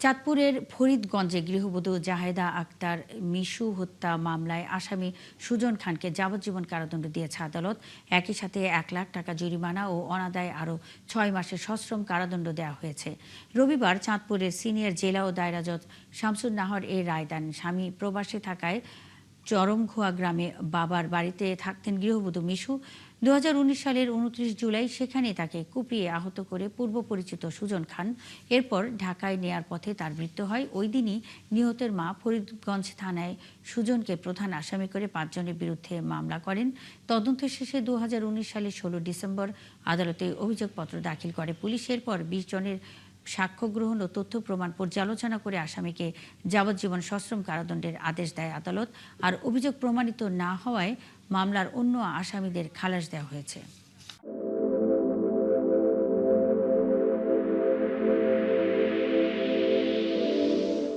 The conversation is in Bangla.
চাঁদপুরের ফরিদগঞ্জে গৃহবধূ জাহেদা আক্তার মিশু হত্যা মামলায় আসামি সুজন খানকে যাবজ্জীবন কারাদণ্ড দিয়েছে আদালত। একই সাথে ১,০০,০০০ টাকা জরিমানা ও অনাদায়ে আরও ৬ মাসের সশ্রম কারাদণ্ড দেওয়া হয়েছে। রবিবার চাঁদপুরের সিনিয়র জেলা ও দায়রা জজ শামসুন নাহর এই রায় দেন। স্বামী প্রবাসে থাকায় চরমখোয়া গ্রামে বাবার বাড়িতে থাকতেন গৃহবধূ মিশু। ২০১৯ সালের ২৯ জুলাই সেখানেই তাকে কুপিয়ে আহত করে পূর্ব পরিচিত সুজন খান। এরপর ঢাকায় নেয়ার পথে তার মৃত্যু হয়। ওই দিনই নিহতের মা ফরিদগঞ্জ থানায় সুজনকে প্রধান আসামি করে ৫ জনের বিরুদ্ধে মামলা করেন। তদন্ত শেষে ২০১৯ সালের ১৬ ডিসেম্বর আদালতে অভিযোগপত্র দাখিল করে পুলিশ। এরপর ২০ জনের সাক্ষ্য গ্রহণ ও তথ্য প্রমাণ পর্যালোচনা করে আসামিকে যাবজ্জীবন সশ্রম কারাদণ্ডের আদেশ দেয় আদালত। আর অভিযোগ প্রমাণিত না হওয়ায় মামলার অন্য আসামিদের খালাস দেওয়া হয়েছে।